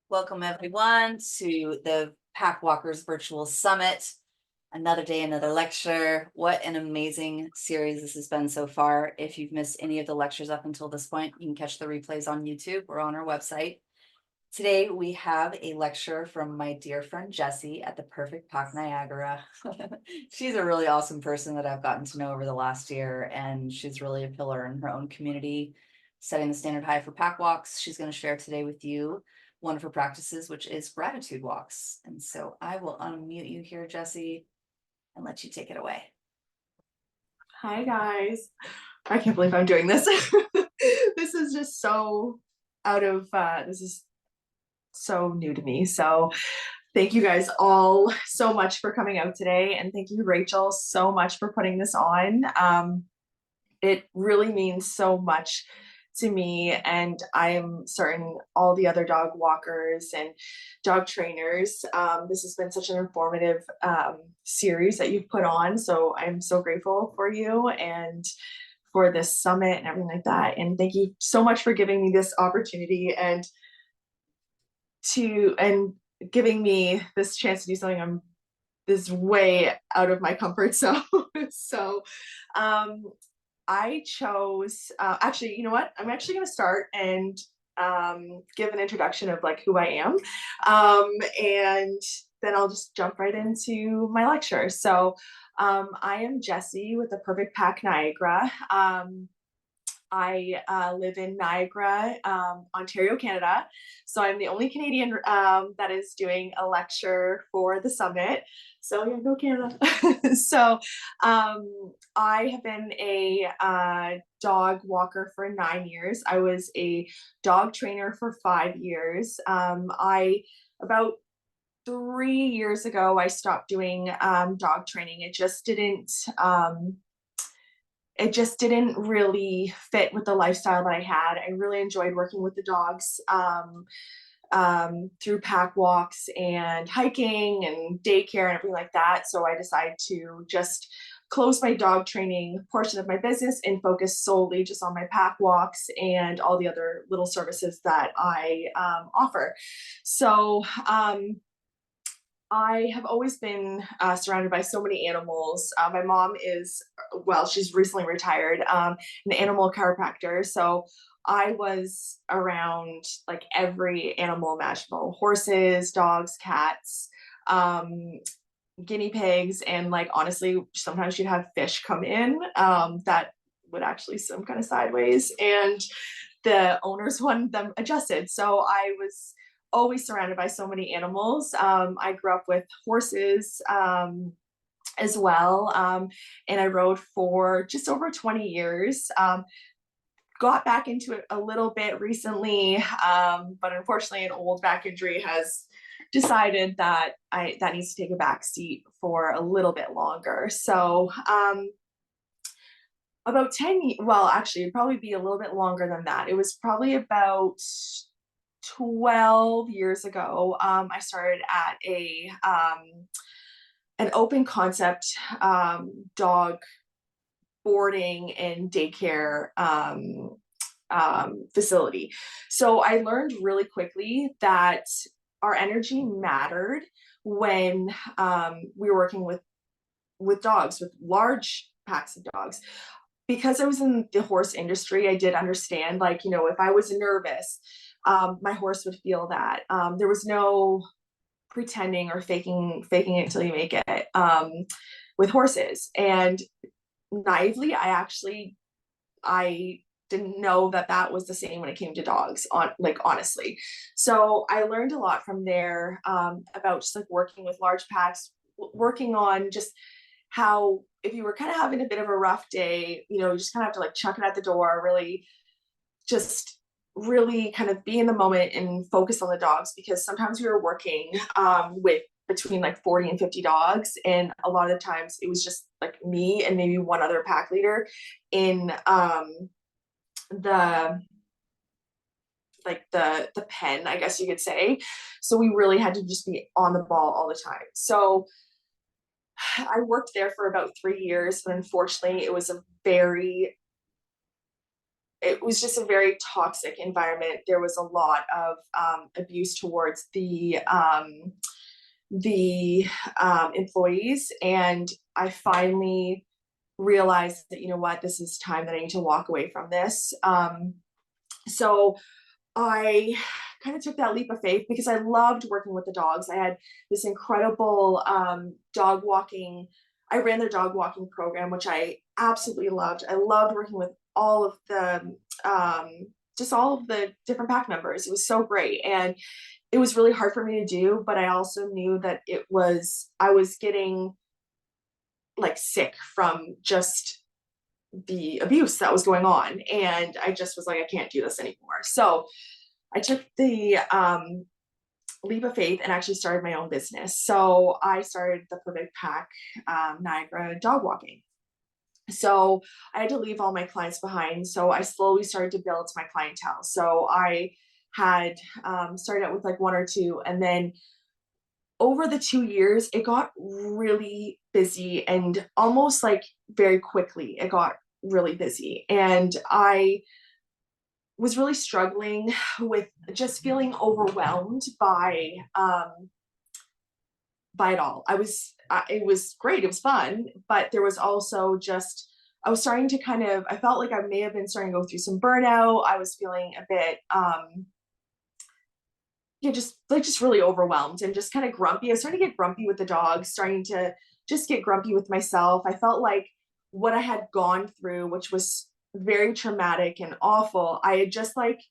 Welcome everyone to the Pack Walkers Virtual Summit. Another day, another lecture. What an amazing series this has been so far. If you've missed any of the lectures up until this point, you can catch the replays on YouTube or on our website. Today we have a lecture from my dear friend Jessye at the Perfect Pack Niagara. She's a really awesome person that I've gotten to know over the last year, and she's really a pillar in her own community, setting the standard high for pack walks. She's going to share today with you one of her practices, which is gratitude walks. And so I will unmute you here, Jessye, and let you take it away. Hi guys. I can't believe I'm doing this. This is just so this is so new to me. So thank you guys all so much for coming out today. And thank you, Rachel, so much for putting this on. It really means so much to me, and I am certain all the other dog walkers and dog trainers, this has been such an informative series that you've put on, so I'm so grateful for you and for this summit and everything like that. And thank you so much for giving me this opportunity and giving me this chance to do something this way out of my comfort zone. So I chose, actually, you know what? I'm actually going to start and give an introduction of like who I am. And then I'll just jump right into my lecture. So I am Jessye with the Perfect Pack Niagara. I live in Niagara, Ontario, Canada. So I'm the only Canadian that is doing a lecture for the summit. So yeah, go Canada. So I have been a dog walker for 9 years. I was a dog trainer for 5 years. About 3 years ago, I stopped doing dog training. It just didn't really fit with the lifestyle that I had. I really enjoyed working with the dogs through pack walks and hiking and daycare and everything like that. So I decided to just close my dog training portion of my business and focus solely just on my pack walks and all the other little services that I offer. So I have always been surrounded by so many animals. My mom is, well, she's recently retired, an animal chiropractor. So I was around like every animal imaginable: horses, dogs, cats, guinea pigs, and like honestly, sometimes you'd have fish come in that would actually swim kind of sideways, and the owners wanted them adjusted. So I was always surrounded by so many animals. I grew up with horses as well, and I rode for just over 20 years. Got back into it a little bit recently, but unfortunately an old back injury has decided that that needs to take a back seat for a little bit longer. So about 10, well, actually it'd probably be a little bit longer than that. It was probably about 12 years ago. I started at an open concept dog boarding and daycare facility. So I learned really quickly that our energy mattered when we were working with dogs, with large packs of dogs. Because I was in the horse industry, I did understand, like, you know, if I was nervous, my horse would feel that. There was no pretending or faking it until you make it with horses. And naively, I didn't know that was the same when it came to dogs, honestly. So I learned a lot from there about just like working with large packs, working on just how if you were kind of having a bit of a rough day, you know, you just kind of have to like chuck it at the door, really kind of be in the moment and focus on the dogs, because sometimes we were working with between like 40 and 50 dogs, and a lot of the times it was just like me and maybe one other pack leader in the pen, I guess you could say. So we really had to just be on the ball all the time. So I worked there for about 3 years, but unfortunately it was a very it was just a very toxic environment. There was a lot of abuse towards the employees, and I finally realized that, you know what, this is time that I need to walk away from this. So I kind of took that leap of faith because I loved working with the dogs. I had this incredible dog walking. I ran their dog walking program, which I absolutely loved. I loved working with all of the just all of the different pack members. It was so great, and it was really hard for me to do. But I also knew that I was getting like sick from just the abuse that was going on, and I just was like, I can't do this anymore. So I took the leap of faith and actually started my own business. So I started the Perfect Pack Niagara dog walking. So I had to leave all my clients behind. So I slowly started to build my clientele. So I had started out with like one or two, and then over the 2 years, it got really busy, and almost like very quickly, it got really busy. And I was really struggling with just feeling overwhelmed by it all. It was great, it was fun, but there was also just, I was starting to kind of, I felt like I may have been starting to go through some burnout. I was feeling a bit yeah, just really overwhelmed and just kind of grumpy. I was starting to get grumpy with the dogs, starting to just get grumpy with myself. I felt like what I had gone through, which was very traumatic and awful, I had just like,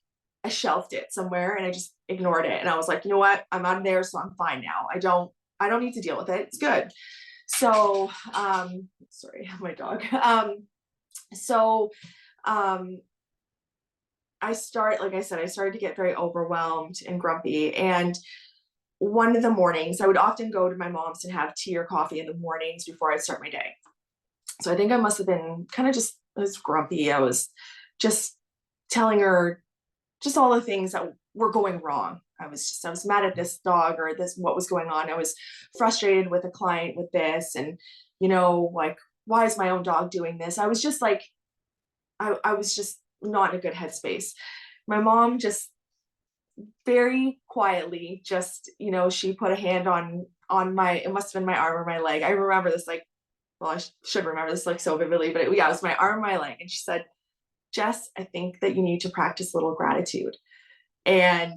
I shelved it somewhere and I just ignored it. And I was like, you know what? I'm out of there, so I'm fine now. I don't need to deal with it. It's good. So, sorry, my dog. So, um, like I said, I started to get very overwhelmed and grumpy. And one of the mornings, I would often go to my mom's and have tea or coffee in the mornings before I start my day. So I think I must have been kind of just, I was grumpy. I was just telling her just all the things that were going wrong. I was mad at this dog or this, what was going on. I was frustrated with a client with this, and, you know, like, why is my own dog doing this? I was just like, I was just not in a good headspace. My mom just very quietly, just, you know, she put a hand on my, it must have been my arm or my leg. I remember this like, well, I should remember this like so vividly, but yeah, it was my arm, my leg. And she said, Jess, I think that you need to practice a little gratitude. And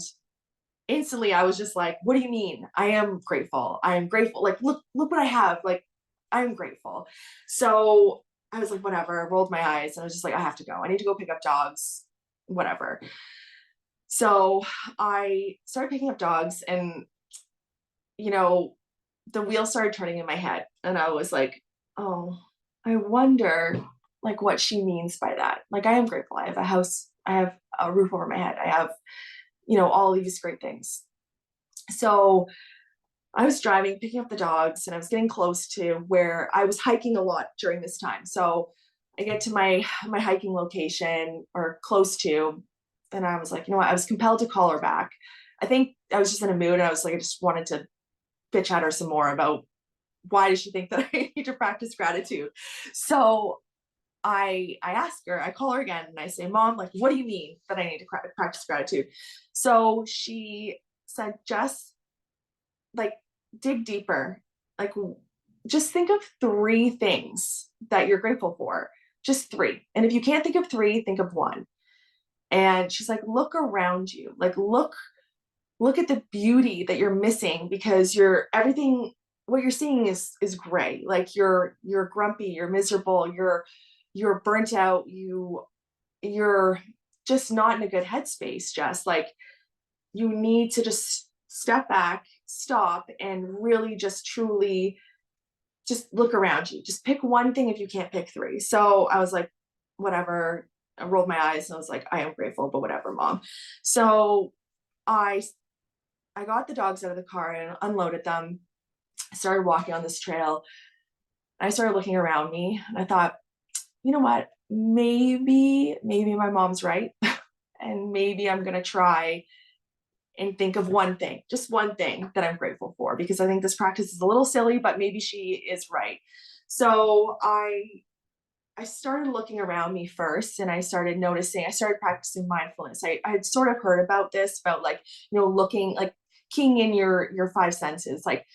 instantly I was just like, what do you mean? I am grateful. I am grateful. Like, look what I have. Like, I'm grateful. So I was like, whatever, I rolled my eyes and I was just like, I have to go. I need to go pick up dogs, whatever. So I started picking up dogs, and, you know, the wheel started turning in my head. And I was like, oh, I wonder like what she means by that. Like, I am grateful. I have a house, I have a roof over my head, I have, you know, all these great things. So I was driving, picking up the dogs, and I was getting close to where I was hiking a lot during this time. So I get to my hiking location, or close to, and I was like, you know what? I was compelled to call her back. I think I was just in a mood, and I was like, I just wanted to bitch at her some more about why does she think that I need to practice gratitude. So I ask her, I call her again, and I say, Mom, like, what do you mean that I need to practice gratitude? So she said, Jess, like, dig deeper. Like, just think of 3 things that you're grateful for. Just 3. And if you can't think of 3, think of 1. And she's like, look around you. Like, look at the beauty that you're missing, because you're everything, what you're seeing is gray. Like, you're grumpy, you're miserable, you're burnt out, you're just not in a good headspace. Just like, you need to just step back, stop, and really just truly just look around you. Just pick 1 thing if you can't pick 3. So I was like, whatever. I rolled my eyes and I was like, I am grateful, but whatever, Mom. So I I got the dogs out of the car and unloaded them. I started walking on this trail. I started looking around me, and I thought, you know what? Maybe my mom's right. And maybe I'm going to try and think of 1 thing, just 1 thing that I'm grateful for, because I think this practice is a little silly, but maybe she is right. So I I started looking around me first, and I started practicing mindfulness. I had sort of heard about this, about like, looking, like keying in your five senses, like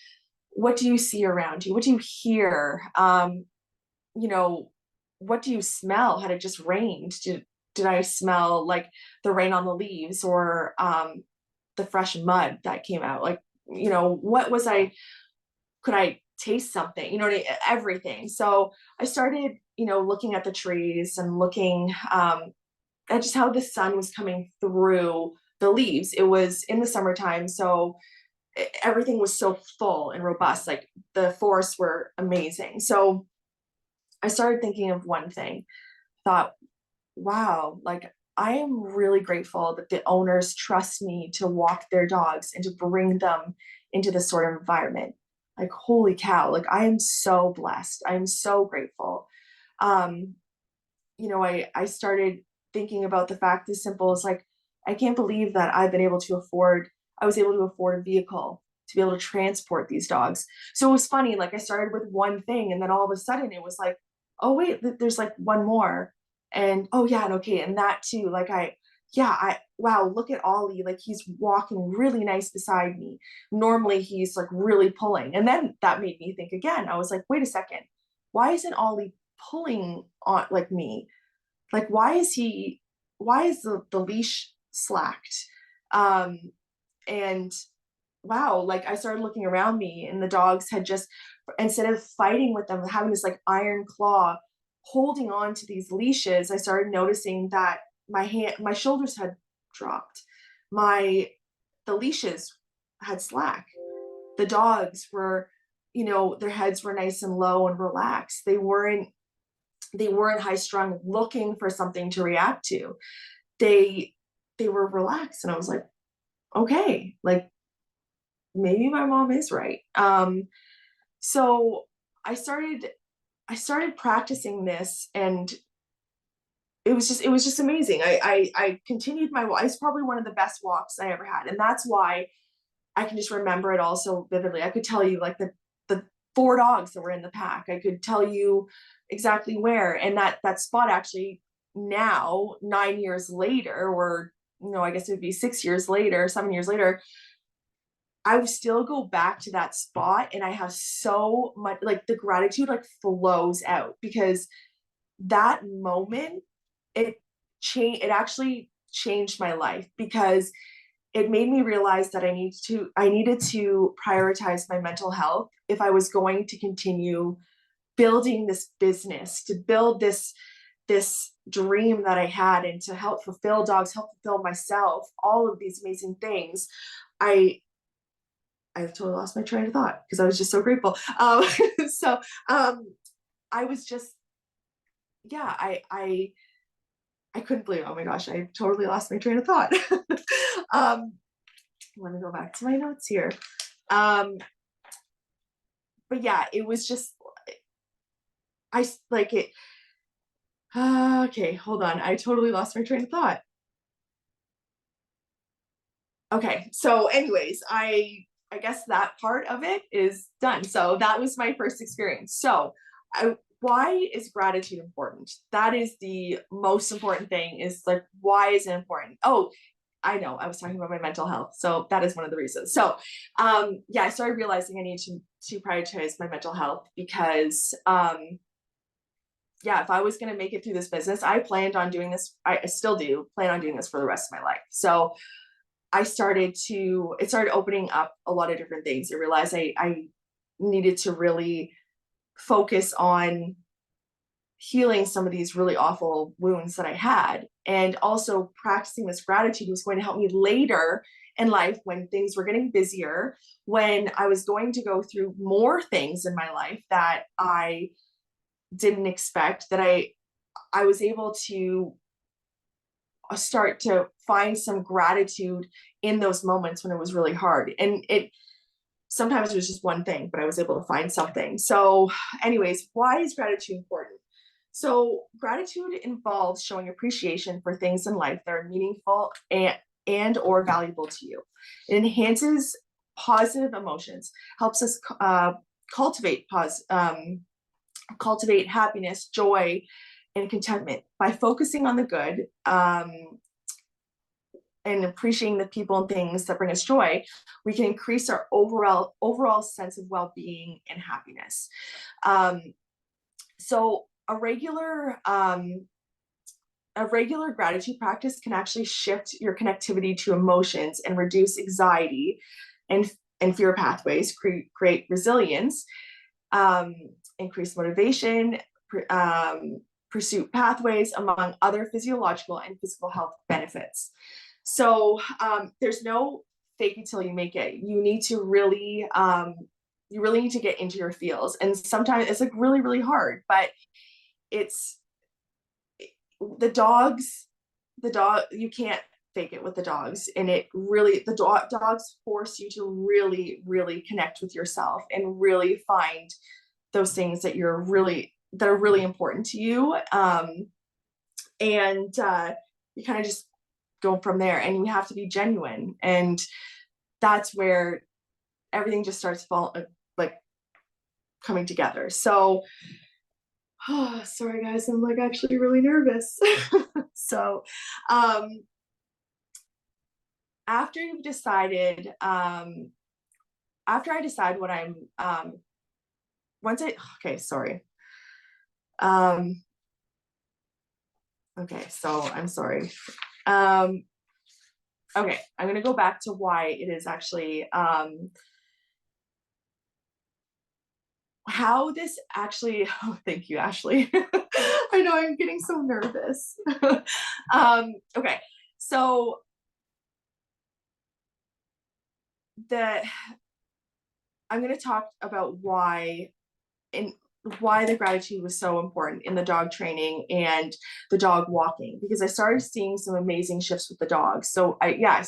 what do you see around you? What do you hear? You know, what do you smell? Had it just rained? Did I smell like the rain on the leaves, or the fresh mud that came out? Like, what was I, could I taste something? Everything. So I started, looking at the trees and looking at just how the sun was coming through the leaves. It was in the summertime, so everything was so full and robust. Like the forests were amazing. So I started thinking of one thing, thought, wow, like I am really grateful that the owners trust me to walk their dogs and to bring them into this sort of environment. Like, holy cow, like I am so blessed. I'm so grateful. Um, I started thinking about the fact as simple as like, I can't believe that I was able to afford a vehicle to be able to transport these dogs. So it was funny, like I started with one thing, and then all of a sudden it was like, oh wait, there's like one more. And oh yeah, and okay, and that too. Like wow, look at Ollie, like he's walking really nice beside me. Normally he's like really pulling. And then that made me think again. I was like, wait a second, why isn't Ollie pulling on like me? Like why is the leash slacked? Um and wow, like I started looking around me, and the dogs had just, instead of fighting with them, having this like iron claw holding on to these leashes, I started noticing that my shoulders had dropped. My the leashes had slack. The dogs were, their heads were nice and low and relaxed. They weren't high strung looking for something to react to. They were relaxed, and I was like, okay, like maybe my mom is right. So I started I started practicing this, and it was just amazing. I continued my walk. It's probably one of the best walks I ever had, and that's why I can just remember it all so vividly. I could tell you like the four dogs that were in the pack. I could tell you exactly where, and that spot actually, now 9 years later, or I guess it would be 6 years later, 7 years later, I would still go back to that spot, and I have so much, like the gratitude like flows out, because that moment, it actually changed my life, because it made me realize that I needed to prioritize my mental health if I was going to continue building this business, to build this dream that I had, and to help fulfill dogs, help fulfill myself, all of these amazing things. I I've totally lost my train of thought because I was just so grateful. So I was just, yeah, I couldn't believe it. Oh my gosh, I totally lost my train of thought. um, Let me go back to my notes here. Um, but yeah, it was just, like it. Okay, hold on. I totally lost my train of thought. Okay, so anyways, I guess that part of it is done. So that was my first experience. So why is gratitude important? That is the most important thing, is like, why is it important? Oh, I know, I was talking about my mental health, so that is one of the reasons. So yeah, I started realizing I need to prioritize my mental health, because yeah, if I was going to make it through this business, I planned on doing this. I still do plan on doing this for the rest of my life. So it started opening up a lot of different things. I realized I needed to really focus on healing some of these really awful wounds that I had. And also practicing this gratitude was going to help me later in life, when things were getting busier, when I was going to go through more things in my life that I didn't expect, that I was able to start to find some gratitude in those moments when it was really hard. And it sometimes it was just one thing, but I was able to find something. So anyways, why is gratitude important? So gratitude involves showing appreciation for things in life that are meaningful and or valuable to you. It enhances positive emotions, helps us cultivate cultivate happiness, joy, and contentment. By focusing on the good, and appreciating the people and things that bring us joy, we can increase our overall sense of well-being and happiness. So a regular gratitude practice can actually shift your connectivity to emotions and reduce anxiety and fear pathways, create resilience, increase motivation, pursuit pathways, among other physiological and physical health benefits. So there's no fake it till you make it. You need to really, you really need to get into your feels. And sometimes it's like really, really hard, but it's you can't fake it with the dogs. And it really, dogs force you to really, really connect with yourself and really find those things that are really important to you. And you kind of just go from there, and you have to be genuine. And that's where everything just starts coming together. So, sorry guys, I'm like actually really nervous. So, after you've decided, after I decide what I'm, okay, sorry. Okay, so I'm sorry. Okay, I'm gonna go back to why it is actually, how this actually, oh, thank you, Ashley. I know I'm getting so nervous. Okay, so I'm going to talk about why the gratitude was so important in the dog training and the dog walking, because I started seeing some amazing shifts with the dogs. So I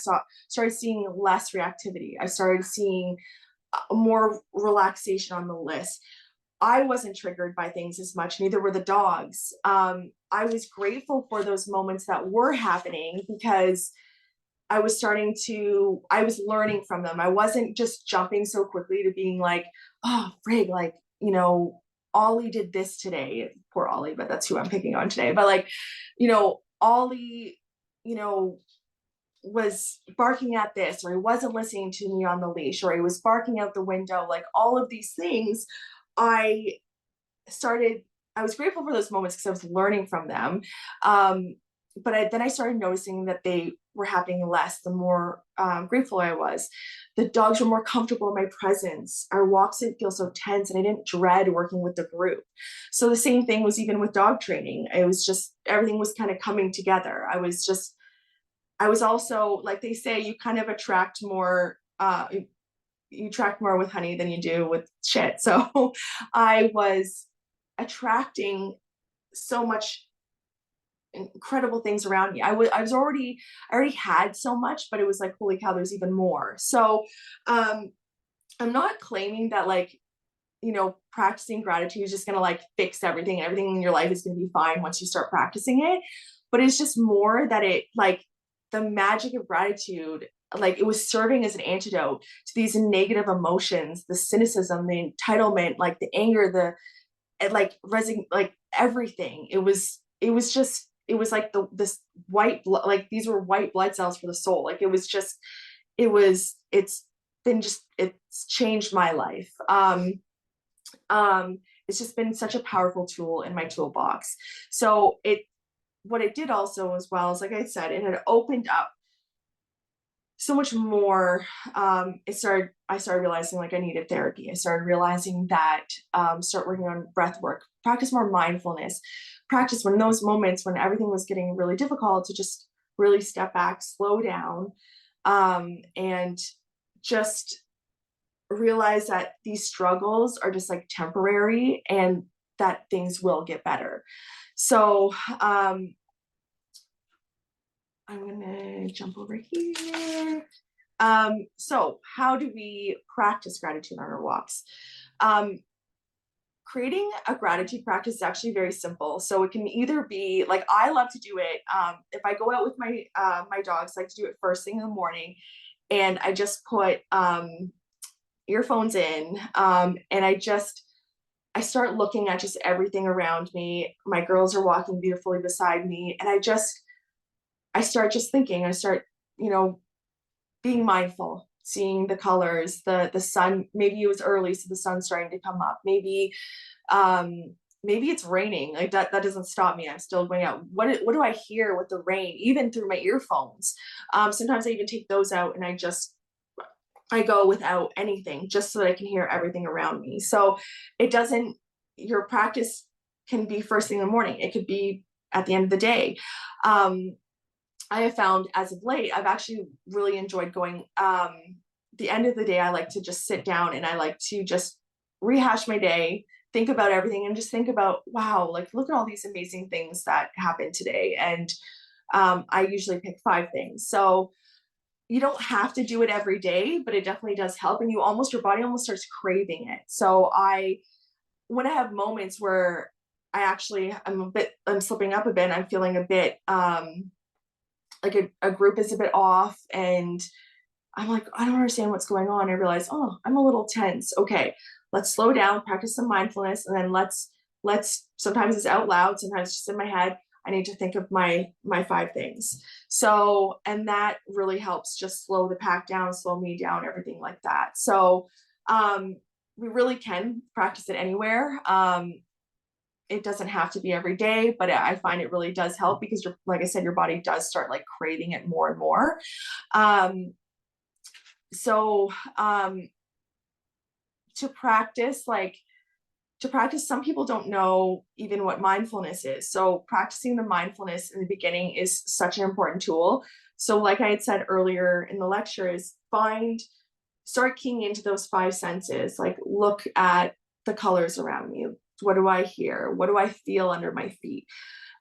started seeing less reactivity. I started seeing more relaxation on the list. I wasn't triggered by things as much, neither were the dogs. I was grateful for those moments that were happening, because I was learning from them. I wasn't just jumping so quickly to being like, oh, frig, like, Ollie did this today. Poor Ollie, but that's who I'm picking on today. But like, Ollie, was barking at this, or he wasn't listening to me on the leash, or he was barking out the window. Like all of these things, I was grateful for those moments because I was learning from them. But then I started noticing that they were happening less, the more grateful I was. The dogs were more comfortable in my presence. Our walks didn't feel so tense, and I didn't dread working with the group. So the same thing was even with dog training. It was just, everything was kind of coming together. I was also, like they say, you kind of attract more, you attract more with honey than you do with shit. So I was attracting so much incredible things around me. I already had so much, but it was like, holy cow, there's even more. So I'm not claiming that practicing gratitude is just gonna like fix everything. Everything in your life is gonna be fine once you start practicing it. But it's just more that it, like, the magic of gratitude, like it was serving as an antidote to these negative emotions, the cynicism, the entitlement, like the anger, like everything. It was like this white blood, like these were white blood cells for the soul. Like it's changed my life. It's just been such a powerful tool in my toolbox. So what it did also, as well, as like I said, it had opened up so much more. I started realizing like I needed therapy. I started realizing that start working on breath work, practice more mindfulness, practice when those moments when everything was getting really difficult to just really step back, slow down, and just realize that these struggles are just like temporary and that things will get better. So I'm gonna jump over here. So how do we practice gratitude on our walks? Creating a gratitude practice is actually very simple. So it can either be like, I love to do it. If I go out with my my dogs, I like to do it first thing in the morning, and I just put earphones in, and I just I start looking at just everything around me. My girls are walking beautifully beside me. And I start just thinking, I start, you know, being mindful, seeing the colors, the sun, maybe it was early, so the sun's starting to come up. Um, maybe it's raining. Like that doesn't stop me. I'm still going out. What do I hear with the rain, even through my earphones? Sometimes I even take those out and I go without anything just so that I can hear everything around me. So it doesn't, your practice can be first thing in the morning. It could be at the end of the day. I have found as of late, I've actually really enjoyed going, the end of the day, I like to just sit down and I like to just rehash my day, think about everything and just think about, wow, like look at all these amazing things that happened today. And I usually pick 5 things. So you don't have to do it every day, but it definitely does help. And your body almost starts craving it. So when I have moments where I'm slipping up a bit, I'm feeling a bit, like a group is a bit off and I'm like, I don't understand what's going on. I realize, oh, I'm a little tense. Okay, let's slow down, practice some mindfulness, and then let's sometimes it's out loud, sometimes it's just in my head. I need to think of my 5 things. So, and that really helps just slow the pack down, slow me down, everything like that. So we really can practice it anywhere. It doesn't have to be every day, but I find it really does help because like I said, your body does start like craving it more and more. Um, so to practice, some people don't know even what mindfulness is. So practicing the mindfulness in the beginning is such an important tool. So like I had said earlier in the lecture is start keying into those 5 senses, like look at the colors around me. What do I hear? What do I feel under my feet?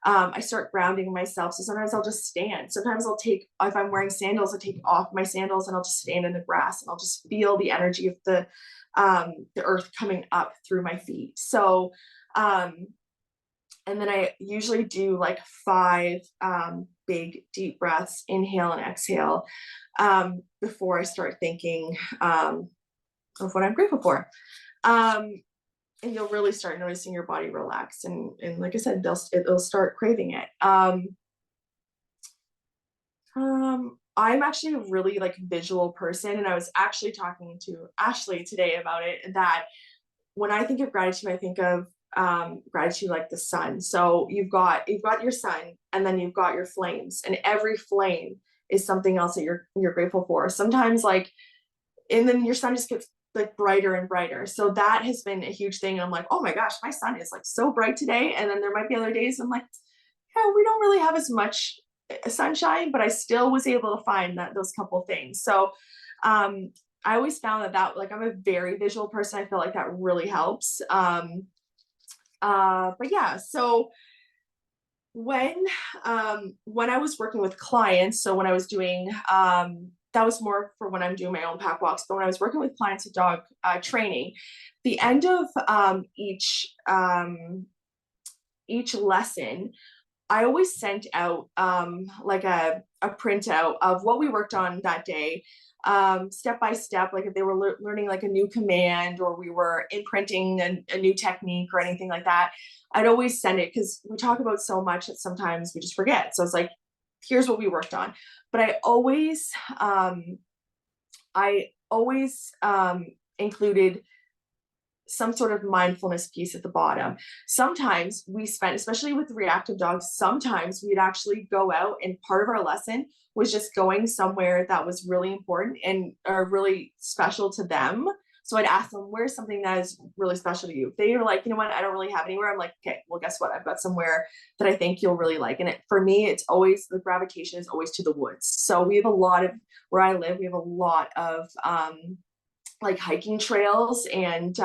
I start grounding myself. So sometimes I'll just stand. Sometimes if I'm wearing sandals, I take off my sandals and I'll just stand in the grass and I'll just feel the energy of the earth coming up through my feet. So, and then I usually do like 5 big deep breaths, inhale and exhale, before I start thinking of what I'm grateful for. And you'll really start noticing your body relax. And like I said, it'll start craving it. I'm actually a really like visual person. And I was actually talking to Ashley today about it, that when I think of gratitude, I think of gratitude like the sun. So you've got your sun and then you've got your flames, and every flame is something else that you're grateful for. Sometimes and then your sun just gets like brighter and brighter. So that has been a huge thing. I'm like, oh my gosh, my sun is like so bright today. And then there might be other days I'm like, yeah, we don't really have as much sunshine, but I still was able to find those couple things. So I always found that like I'm a very visual person. I feel like that really helps. But yeah, so when I was working with clients, so when I was doing that was more for when I'm doing my own pack walks, but when I was working with clients with dog training, the end of each lesson, I always sent out like a printout of what we worked on that day, step by step, like if they were learning like a new command or we were imprinting a new technique or anything like that. I'd always send it because we talk about so much that sometimes we just forget. So it's like, here's what we worked on. But I always included some sort of mindfulness piece at the bottom. Sometimes we spent, especially with reactive dogs, sometimes we'd actually go out and part of our lesson was just going somewhere that was really important and really special to them. So I'd ask them, where's something that is really special to you? If they are like, you know what, I don't really have anywhere. I'm like, okay, well, guess what? I've got somewhere that I think you'll really like. And for me, it's always, the gravitation is always to the woods. So we have a lot of, where I live, we have a lot of like hiking trails and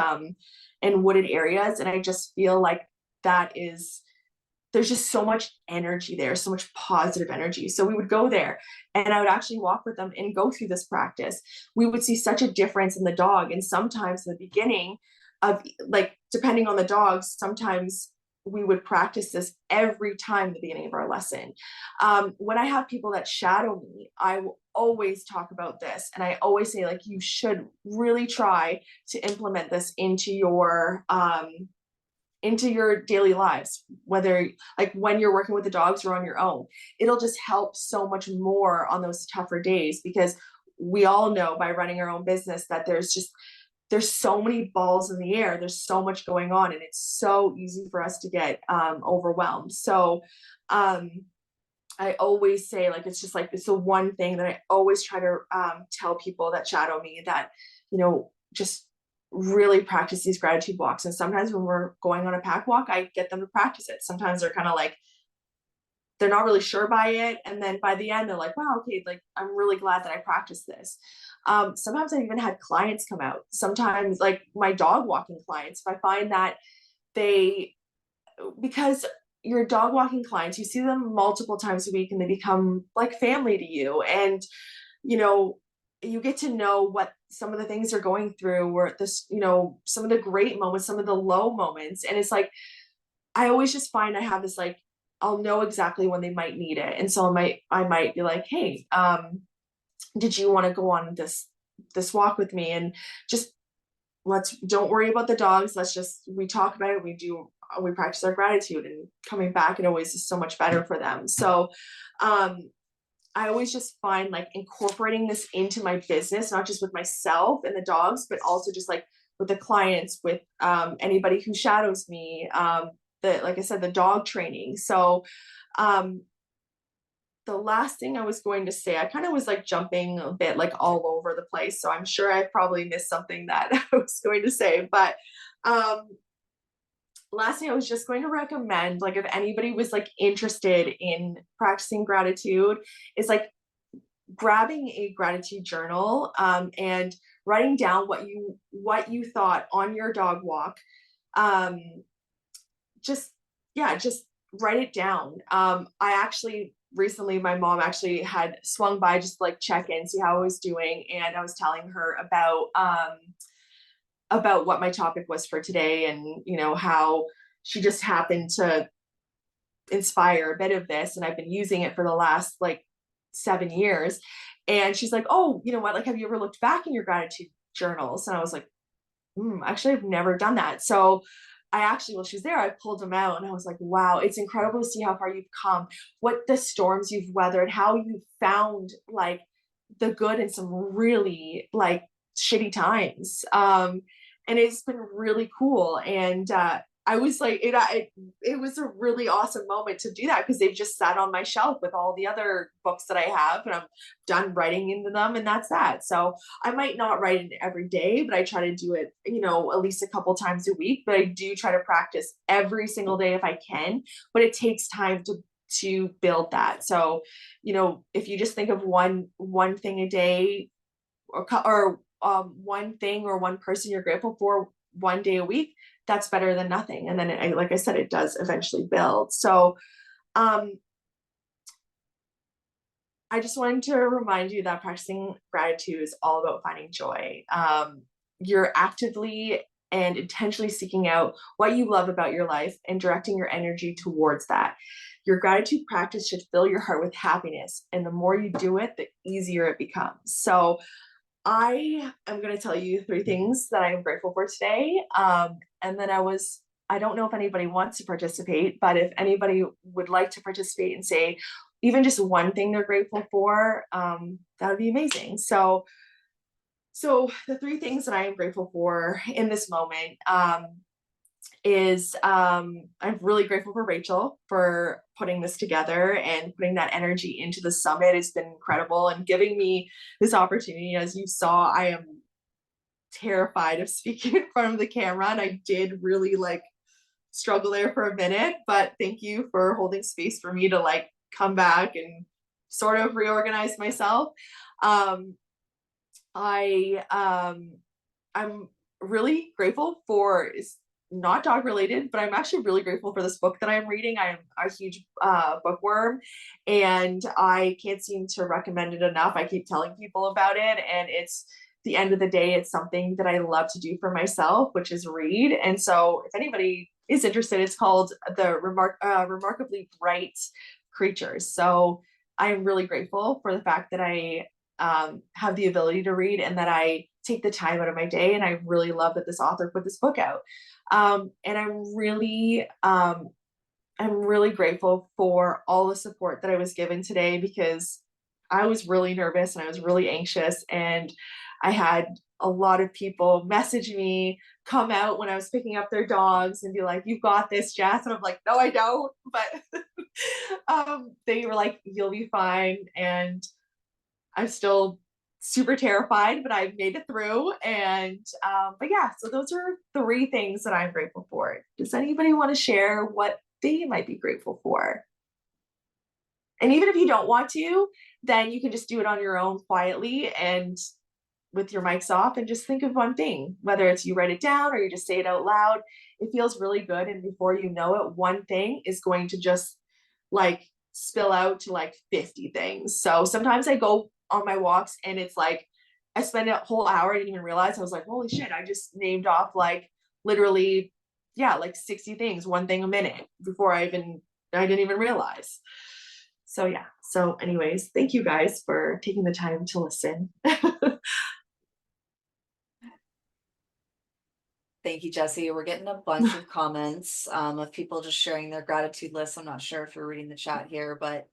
wooded areas. And I just feel like there's just so much energy there, so much positive energy. So we would go there and I would actually walk with them and go through this practice. We would see such a difference in the dog. And sometimes in the beginning of, like, depending on the dogs, sometimes we would practice this every time at the beginning of our lesson. When I have people that shadow me, I will always talk about this. And I always say, like, you should really try to implement this into your daily lives, whether like when you're working with the dogs or on your own. It'll just help so much more on those tougher days, because we all know by running our own business that there's so many balls in the air, there's so much going on, and it's so easy for us to get overwhelmed. So um I always say, like, it's just like, it's the one thing that I always try to tell people that shadow me, that, just really practice these gratitude walks. And sometimes when we're going on a pack walk, I get them to practice it. Sometimes they're kind of like, they're not really sure by it. And then by the end, they're like, wow, okay, like, I'm really glad that I practiced this. Sometimes I've even had clients come out. Sometimes, like my dog walking clients, if I find that they, because your dog walking clients, you see them multiple times a week and they become like family to you. And, you know, you get to know what some of the things they're going through, or this, some of the great moments, some of the low moments. And it's like, I always just find I have this, like, I'll know exactly when they might need it. And so I might be like, hey, did you want to go on this walk with me? And just, don't worry about the dogs. We talk about it. We practice our gratitude, and coming back, it always is so much better for them. So, I always just find, like, incorporating this into my business, not just with myself and the dogs, but also just like with the clients, with anybody who shadows me, like I said, the dog training. So, um, the last thing I was going to say, I kind of was like jumping a bit like all over the place. So I'm sure I probably missed something that I was going to say. But um, last thing I was just going to recommend, like, if anybody was like interested in practicing gratitude, is like grabbing a gratitude journal, and writing down what you thought on your dog walk. Um, just yeah, just write it down. I actually recently, my mom actually had swung by just like check in, see how I was doing, and I was telling her about what my topic was for today, and how she just happened to inspire a bit of this, and I've been using it for the last like 7 years. And she's like, oh, you know what, like, have you ever looked back in your gratitude journals? And I was like, actually, I've never done that. So I actually, while she's there, I pulled them out, and I was like, wow, it's incredible to see how far you've come, what the storms you've weathered, how you found like the good in some really like shitty times. And it's been really cool. And I was like, it was a really awesome moment to do that, because they've just sat on my shelf with all the other books that I have, and I'm done writing into them, and that's that. So I might not write it every day, but I try to do it, at least a couple times a week. But I do try to practice every single day if I can. But it takes time to build that. So, if you just think of one thing a day, or one thing or one person you're grateful for one day a week, that's better than nothing. And then, like I said, it does eventually build. So, um, I just wanted to remind you that practicing gratitude is all about finding joy. You're actively and intentionally seeking out what you love about your life and directing your energy towards that. Your gratitude practice should fill your heart with happiness. And the more you do it, the easier it becomes. So, I am going to tell you 3 things that I am grateful for today. And then I don't know if anybody wants to participate, but if anybody would like to participate and say even just one thing they're grateful for, that would be amazing. So the 3 things that I am grateful for in this moment, is I'm really grateful for Rachel for putting this together and putting that energy into the summit. It's been incredible, and giving me this opportunity. As you saw, I am terrified of speaking in front of the camera, and I did really like struggle there for a minute, but thank you for holding space for me to like come back and sort of reorganize myself. Um, I'm really grateful for, it's not dog related, but I'm actually really grateful for this book that I'm reading. I'm a huge bookworm, and I can't seem to recommend it enough. I keep telling people about it, and it's, the end of the day, it's something that I love to do for myself, which is read. And so if anybody is interested, it's called the Remarkably Bright Creatures. So I'm really grateful for the fact that I have the ability to read and that I take the time out of my day. And I really love that this author put this book out. And I'm really grateful for all the support that I was given today, because I was really nervous and I was really anxious, and I had a lot of people message me, come out when I was picking up their dogs and be like, "You've got this, Jess." And I'm like, "No, I don't." But they were like, "You'll be fine." And I'm still super terrified, but I made it through. And but yeah, so those are three things that I'm grateful for. Does anybody want to share what they might be grateful for? And even if you don't want to, then you can just do it on your own quietly and with your mics off, and just think of one thing, whether it's you write it down or you just say it out loud. It feels really good. And before you know it, one thing is going to just like spill out to like 50 things. So sometimes I go on my walks and it's like I spend a whole hour. I didn't even realize. I was like, holy shit, I just named off like literally, yeah, like 60 things, one thing a minute before I didn't even realize. So yeah. So anyways, thank you guys for taking the time to listen. Thank you, Jessye. We're getting a bunch of comments of people just sharing their gratitude lists. I'm not sure if you're reading the chat here, but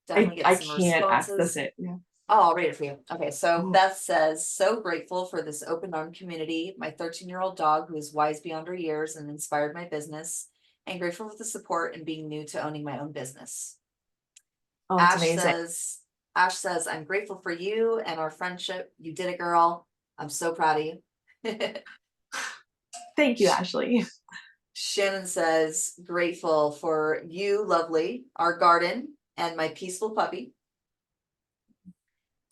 definitely getting I some can't access responses. it. Yeah. Oh, I'll read it for you. Okay, so Oh, Beth says, so grateful for this open arm community, my 13-year-old dog who is wise beyond her years and inspired my business, and grateful for the support and being new to owning my own business. oh, it's Ash amazing. says, Ash says, I'm grateful for you and our friendship. You did it, girl. I'm so proud of you. Thank you, Ashley. Shannon says, grateful for you, lovely, our garden, and my peaceful puppy.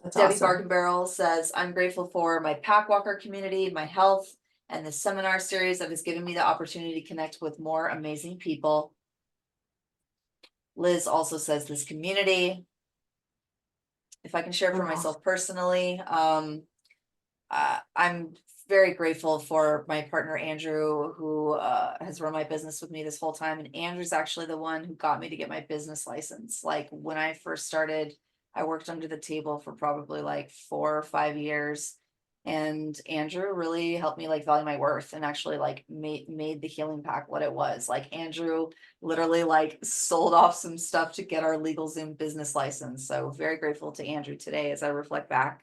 That's Debbie awesome. Bargain Barrel says, I'm grateful for my pack walker community, my health, and the seminar series that has given me the opportunity to connect with more amazing people. Liz also says this community. If I can share for Oh, myself personally, I'm very grateful for my partner Andrew, who has run my business with me this whole time. And Andrew's actually the one who got me to get my business license. Like when I first started, I worked under the table for probably like 4 or 5 years. And Andrew really helped me like value my worth and actually like made the healing pack what it was. Like Andrew literally like sold off some stuff to get our legal Zoom business license. So very grateful to Andrew today as I reflect back.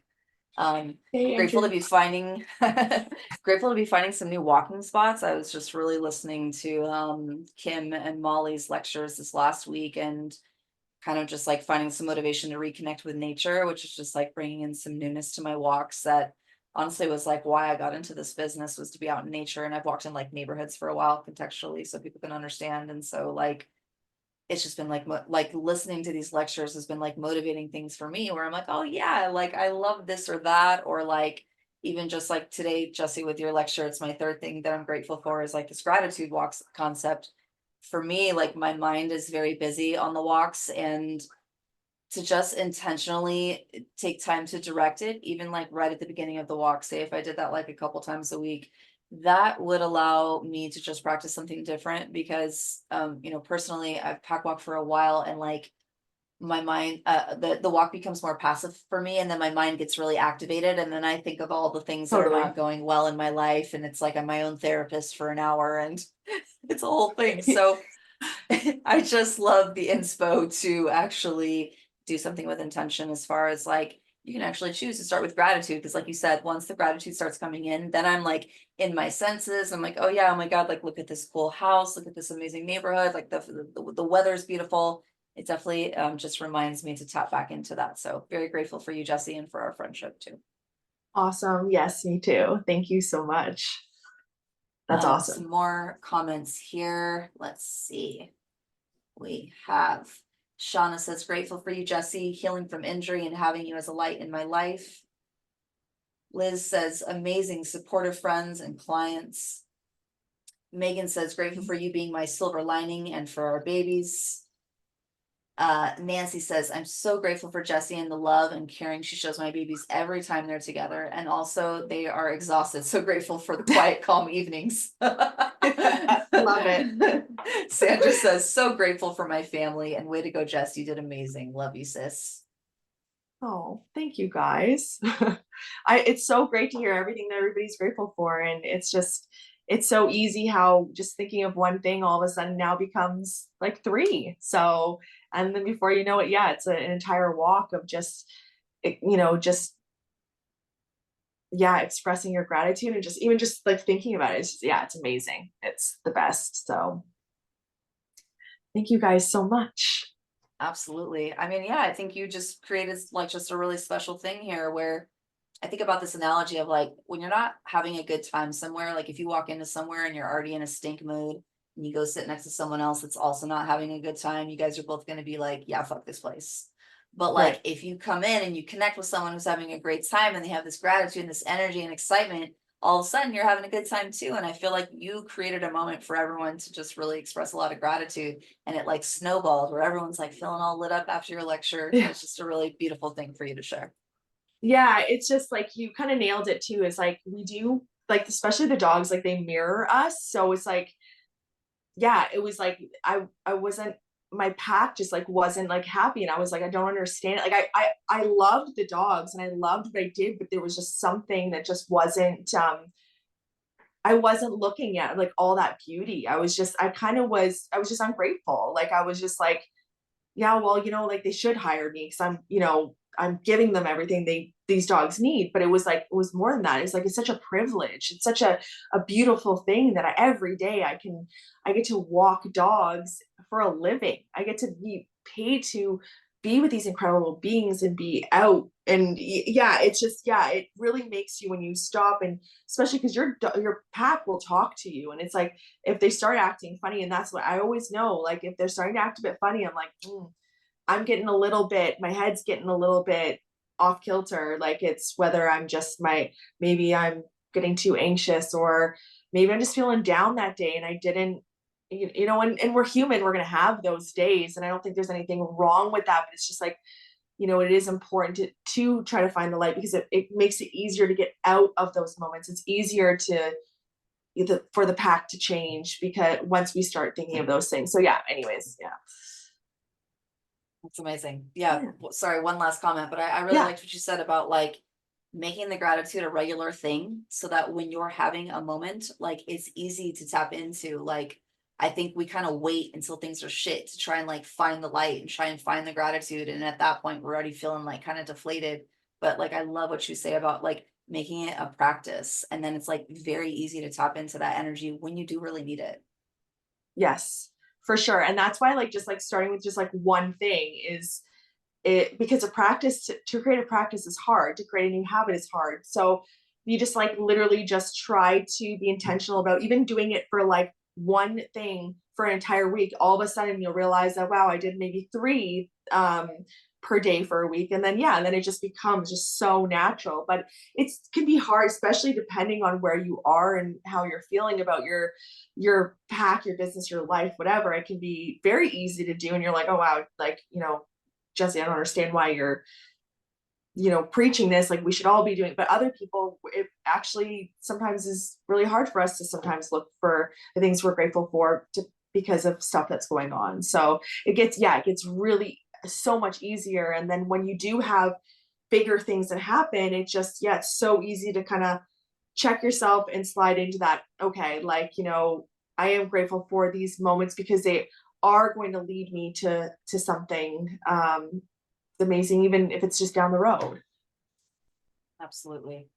hey, Grateful to Andrew. be finding grateful to be finding some new walking spots. I was just really listening to Kim and Molly's lectures this last week and kind of just like finding some motivation to reconnect with nature, which is just like bringing in some newness to my walks that honestly was like why I got into this business was to be out in nature. And I've walked in like neighborhoods for a while contextually so people can understand. And so like it's just been like listening to these lectures has been like motivating things for me where I'm like, oh yeah, like I love this or that, or like even just like today, Jessye, with your lecture, it's my third thing that I'm grateful for is like this gratitude walks concept. For me, like my mind is very busy on the walks and to just intentionally take time to direct it, even like right at the beginning of the walk, say if I did that like a couple times a week, that would allow me to just practice something different because personally I've pack walked for a while and like my mind the walk becomes more passive for me and then my mind gets really activated and then I think of all the things that are Totally. not going well in my life and it's like I'm my own therapist for an hour and it's a whole thing. So I just love the inspo to actually do something with intention as far as like you can actually choose to start with gratitude because like you said once the gratitude starts coming in then I'm like in my senses. I'm like oh yeah, oh my god, like look at this cool house, look at this amazing neighborhood, like the weather's beautiful. It definitely just reminds me to tap back into that. So very grateful for you, Jessye, and for our friendship too. Awesome. Yes, me too. Thank you so much. That's awesome. Some more comments here. Let's see. We have Shauna says, grateful for you, Jessye, healing from injury and having you as a light in my life. Liz says, amazing, supportive friends and clients. Megan says, grateful for you being my silver lining and for our babies. Nancy says, I'm so grateful for Jessye and the love and caring she shows my babies every time they're together. And also, they are exhausted. So grateful for the quiet, calm evenings. Love it. Sandra says, so grateful for my family and way to go, Jess. You did amazing. Love you, sis. Oh, thank you guys. It's so great to hear everything that everybody's grateful for. And it's so easy how just thinking of one thing all of a sudden now becomes like three. So, and then before you know it, yeah, it's an entire walk of just, just, yeah, expressing your gratitude and just even just like thinking about it. It's just, yeah, it's amazing. It's the best. So thank you guys so much. Absolutely. I mean, yeah, I think you just created like just a really special thing here where I think about this analogy of like when you're not having a good time somewhere, like if you walk into somewhere and you're already in a stink mood and you go sit next to someone else that's also not having a good time, you guys are both going to be like, yeah, fuck this place. But Right. like if you come in and you connect with someone who's having a great time and they have this gratitude and this energy and excitement, all of a sudden you're having a good time too. And I feel like you created a moment for everyone to just really express a lot of gratitude and it like snowballed where everyone's like feeling all lit up after your lecture. Yeah. It's just a really beautiful thing for you to share. Yeah, it's just like you kind of nailed it too. Is like we do like especially the dogs, like they mirror us. So it's like, yeah, it was like I wasn't my pack just like wasn't like happy and I was like I don't understand it. Like I loved the dogs and I loved what I did, but there was just something that just wasn't I wasn't looking at like all that beauty. I was just ungrateful. Like I was just like, yeah, well, like they should hire me because I'm giving them everything these dogs need. But it was like, it was more than that. It's like, it's such a privilege. It's such a beautiful thing that every day I get to walk dogs for a living. I get to be paid to be with these incredible beings and be out. And yeah, it's just, yeah, it really makes you when you stop and especially because your pack will talk to you. And it's like, if they start acting funny, and that's what I always know, like if they're starting to act a bit funny, I'm like, I'm getting a little bit, my head's getting a little bit off kilter. Like it's whether I'm just maybe I'm getting too anxious or maybe I'm just feeling down that day and I didn't, and we're human, we're going to have those days. And I don't think there's anything wrong with that, but it's just like, it is important to try to find the light because it makes it easier to get out of those moments. It's easier for the pack to change because once we start thinking of those things. So yeah, anyways, yeah. That's amazing. Yeah. Yeah. Sorry, one last comment, but I really Yeah. liked what you said about like making the gratitude a regular thing so that when you're having a moment, like it's easy to tap into. Like, I think we kind of wait until things are shit to try and like find the light and try and find the gratitude. And at that point, we're already feeling like kind of deflated. But like, I love what you say about like making it a practice. And then it's like very easy to tap into that energy when you do really need it. Yes, for sure. And that's why like just like starting with just like one thing is it because a practice to create a practice is hard, to create a new habit is hard. So you just like literally just try to be intentional about even doing it for like one thing for an entire week. All of a sudden you'll realize that wow, I did maybe three per day for a week. And then yeah, and then it just becomes just so natural. But it can be hard, especially depending on where you are and how you're feeling about your pack, your business, your life, whatever. It can be very easy to do. And you're like, oh wow, like, Jessye, I don't understand why you're, preaching this. Like we should all be doing, but other people, it actually sometimes is really hard for us to sometimes look for the things we're grateful for because of stuff that's going on. So it gets really so much easier. And then when you do have bigger things that happen, it just, yeah, it's so easy to kind of check yourself and slide into that. Okay. Like, I am grateful for these moments because they are going to lead me to something amazing, even if it's just down the road. Absolutely.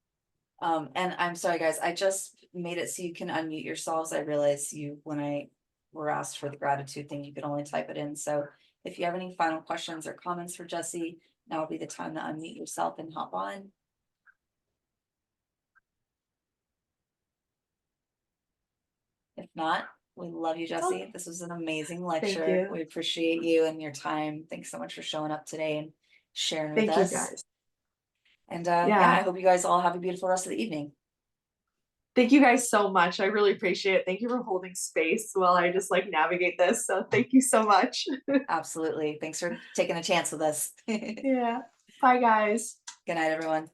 And I'm sorry, guys, I just made it so you can unmute yourselves. I realized when I were asked for the gratitude thing, you could only type it in. So if you have any final questions or comments for Jessye, now will be the time to unmute yourself and hop on. If not, we love you, Okay. Jessye. This was an amazing Thank lecture. you. We appreciate you and your time. Thanks so much for showing up today and sharing with Thank you us. guys. And yeah, I Yeah. hope you guys all have a beautiful rest of the evening. Thank you guys so much. I really appreciate it. Thank you for holding space while I just like navigate this. So thank you so much. Absolutely. Thanks for taking a chance with us. Good Yeah. Bye guys. night, everyone.